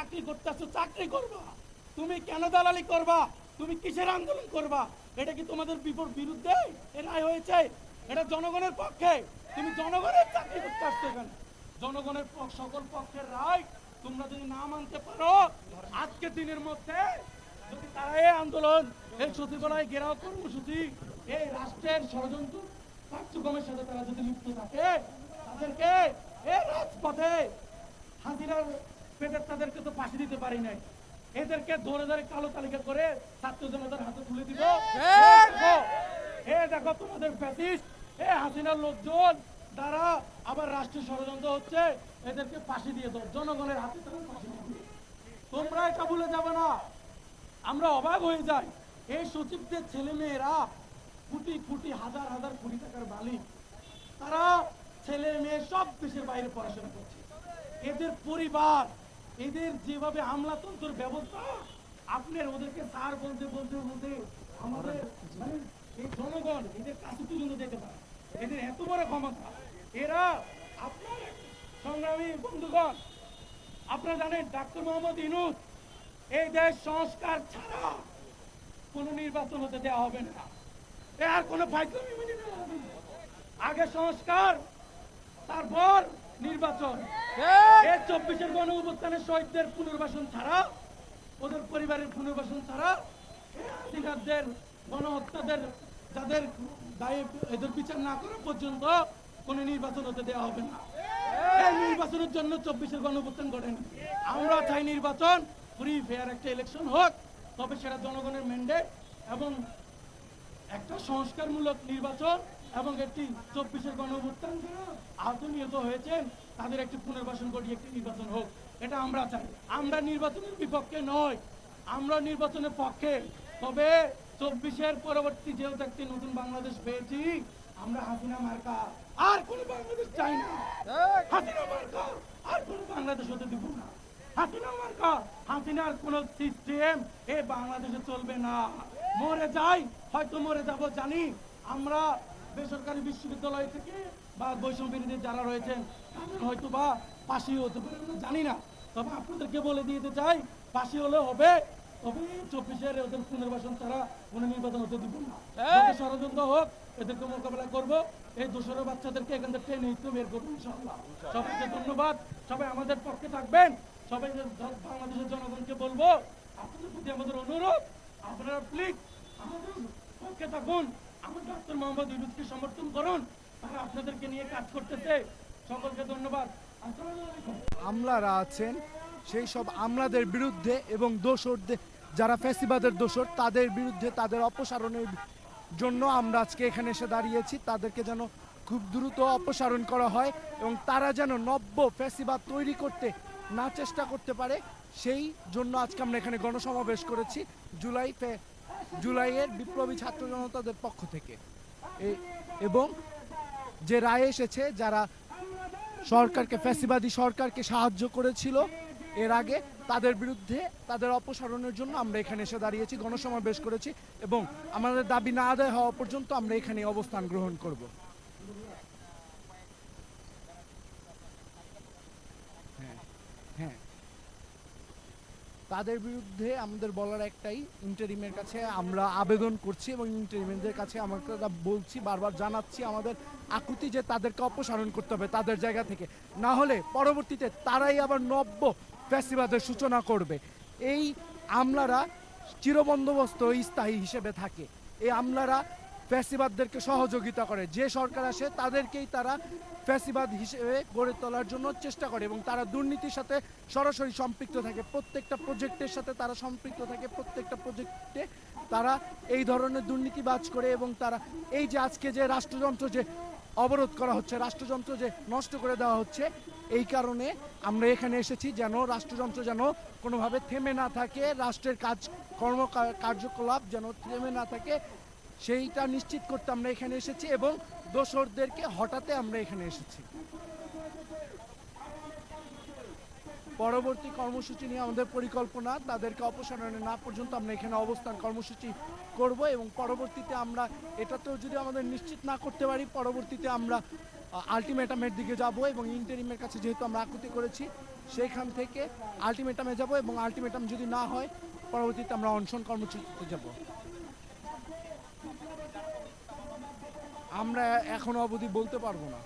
চাকরি করতে আসছো, চাকরি করবা। তুমি কেন দালালি করবা? তুমি কিসের আন্দোলন করবা? এটা কি তোমাদের বিরুদ্ধে এ রায় হয়েছে? এটা জনগণের পক্ষে। তুমি জনগণের চাকরি করতে আসছো এখানে। জনগণের সকল পক্ষের রায় তোমরা যদি না মানতে পারো, আজকে দিনের মধ্যে যদি তারা এই আন্দোলন, এই সচিবালয় ঘেরাও কর্মসূচি, এই রাষ্ট্রের ষড়যন্ত্র কার্যক্রমের সাথে তারা যদি লিপ্ত থাকে, তাদেরকে এই রাজপথে হাজিরার পেটের তাদেরকে তো ফাঁসি দিতে পারি নাই, এদেরকে ধরে ধরে কালো তালিকা করে ছাত্র জনতার হাতে তুলে দিব। দেখো তোমাদের ফ্যাসিস্ট হাসিনার লোকজন দ্বারা আবার রাষ্ট্রীয় ষড়যন্ত্র হচ্ছে, এদেরকে ফাঁসি দিয়ে দাও, জনগণের হাতে ফাঁসি দিবে। তোমরা এটা ভুলে যাবে না। আমরা অবাক হয়ে যাই, এই সচিবদের ছেলে মেয়েরা কোটি কোটি হাজার হাজার কোটি টাকার মালিক, তারা ছেলে মেয়ে সব দেশের বাইরে পড়াশোনা করছে। এদের পরিবার, এদের যেভাবে আমলাতন্ত্রের ব্যবস্থা, আপনার ওদেরকে স্যার বলতে বলতে বলতে আমাদের মানে এই জনগণ এদের কাছে পর্যন্ত যেতে পারে। এদের এত বড় ক্ষমতা। এরা আপনার সংগ্রামী বন্ধুগণ, আপনারা জানেন ডাক্তার মোহাম্মদ ইউনূস এই দেশ সংস্কার ছাড়া কোনো নির্বাচন হতে দেওয়া হবে না। আর কোনো ফাইজলামি মেনে নেওয়া হবে না। আগে সংস্কার, তারপর নির্বাচন। এই 24-এর গণ অভ্যুত্থানের শহীদদের পুনর্বাসন ছাড়া, ওদের পরিবারের পুনর্বাসন ছাড়া, হাসিনাদের গণহত্যাদের যাদের দায়ে এদের বিচার না করা পর্যন্ত কোনো নির্বাচন হতে দেওয়া হবে না। এই নির্বাচনের জন্য 24-এর গণ অভ্যুত্থান ঘটেনি। আমরা চাই নির্বাচন ফ্রি ফেয়ার একটা ইলেকশন হোক, তবে সেটা জনগণের ম্যান্ডেট এবং একটা সংস্কারমূলক নির্বাচন এবং একটি 24-এর গণ অভ্যুত্থান যারা আহত নিহত হয়েছেন তাদের একটি পুনর্বাসন ঘটিয়ে একটি নির্বাচন হোক, এটা আমরা চাই। আমরা নির্বাচনের বিপক্ষে নয়, আমরা নির্বাচনের পক্ষে। তবে 24-এর পরবর্তী যেহেতু একটি নতুন বাংলাদেশ পেয়েছি, আমরা হাসিনা মার্কা আর কোন বাংলাদেশ চাই না। হাসিনা মার্কা আর কোন বাংলাদেশ হতে দিব না। হাসিনা মার্কা, হাসিনার কোন সিস্টেম এই বাংলাদেশে চলবে না। মরে যাই, হয়তো মরে যাব জানি। আমরা বেসরকারি বিশ্ববিদ্যালয় থেকে বা বৈষম্য বিরোধী যারা রয়েছেন তাদের হয়তো বা ফাঁসি হতে পারে, জানি না। তবে আপনাদেরকে বলে দিতে চাই, ফাঁসি হলে হবে, তবে 24-এর ওদের পুনর্বাসন ছাড়া কোনো নির্বাচন হতে দিব না। ষড়যন্ত্র হোক, এদেরকে মোকাবেলা করব। এই দোসরা বাচ্চাদেরকে এখান থেকে টেনে হিসেবে বের করবো ইনশাআল্লাহ। সবাইকে ধন্যবাদ। সবাই আমাদের পক্ষে থাকবেন। সবাই বাংলাদেশের জনগণকে বলবো, আপনাদের প্রতি আমাদের অনুরোধ, আপনারা প্লিজ আমাদের পক্ষে থাকুন। আমার ডাক্তার মোহাম্মদ ইউনূসকে সমর্থন করুন, তারা আপনাদেরকে নিয়ে কাজ করতেছে। সকলকে ধন্যবাদ। আমলারা আছেন, সেই সব আমলাদের বিরুদ্ধে এবং দোসরদের যারা ফ্যাসিবাদের দোসর তাদের বিরুদ্ধে তাদের অপসারণের জন্য আমরা আজকে এখানে এসে দাঁড়িয়েছি। তাদেরকে যেন খুব দ্রুত অপসারণ করা হয় এবং তারা যেন নব্য ফ্যাসিবাদ তৈরি করতে না চেষ্টা করতে পারে, সেই জন্য আজকে আমরা এখানে গণসমাবেশ করেছি জুলাইয়ের বিপ্লবী ছাত্র জনতাদের পক্ষ থেকে। এবং যে রায় এসেছে, যারা সরকারকে ফ্যাসিবাদী সরকারকে সাহায্য করেছিল এর আগে, তাদের বিরুদ্ধে তাদের অপসারণের জন্য আমরা এখানে এসে দাঁড়িয়েছি, গণসমাবেশ করেছি এবং আমাদের দাবি না আদায় হওয়া পর্যন্ত আমরা এখানে অবস্থান গ্রহণ করব। হ্যাঁ, তাদের বিরুদ্ধে আমাদের বলার একটাই, ইন্টারিমের কাছে আমরা আবেদন করছি এবং ইন্টারিমের কাছে আমরা বলছি, বারবার জানাচ্ছি আমাদের আকুতি যে তাদেরকে অপসারণ করতে হবে তাদের জায়গা থেকে, না হলে পরবর্তীতে তারাই আবার নব্য ফ্যাসিবাদের সূচনা করবে। এই আমলারা চিরবন্দোবস্ত স্থায়ী হিসেবে থাকে। এই আমলারা ফ্যাসিবাদদেরকে সহযোগিতা করে, যে সরকার আসে তাদেরকেই তারা ফ্যাসিবাদ হিসেবে গড়ে তোলার জন্য চেষ্টা করে এবং তারা দুর্নীতির সাথে সরাসরি সম্পৃক্ত থাকে। প্রত্যেকটা প্রজেক্টের সাথে তারা সম্পৃক্ত থাকে, প্রত্যেকটা প্রজেক্টে তারা এই ধরনের দুর্নীতিবাজ করে এবং তারা এই যে আজকে যে রাষ্ট্রযন্ত্র যে অবরোধ করা হচ্ছে, রাষ্ট্রযন্ত্র যে নষ্ট করে দেওয়া হচ্ছে, এই কারণে আমরা এখানে এসেছি যেন রাষ্ট্রযন্ত্র যেন কোনোভাবে থেমে না থাকে, রাষ্ট্রের কার্যকলাপ যেন থেমে না থাকে, সেইটা নিশ্চিত করতে আমরা এখানে এসেছি এবং দোসরদেরকে হটাতে আমরা এখানে এসেছি। পরবর্তী কর্মসূচি নিয়ে আমাদের পরিকল্পনা, তাদেরকে অপসারণে না পর্যন্ত আমরা এখানে অবস্থান কর্মসূচি করব এবং পরবর্তীতে আমরা এটাতেও যদি আমাদের নিশ্চিত না করতে পারি, পরবর্তীতে আমরা আলটিমেটামের দিকে যাব এবং ইন্টারিমের কাছে যেহেতু আমরা আকুতি করেছি, সেইখান থেকে আলটিমেটামে যাব এবং আলটিমেটাম যদি না হয় পরবর্তীতে আমরা অনশন কর্মসূচিতে যাব। আমরা এখনো অবধি বলতে পারবো না।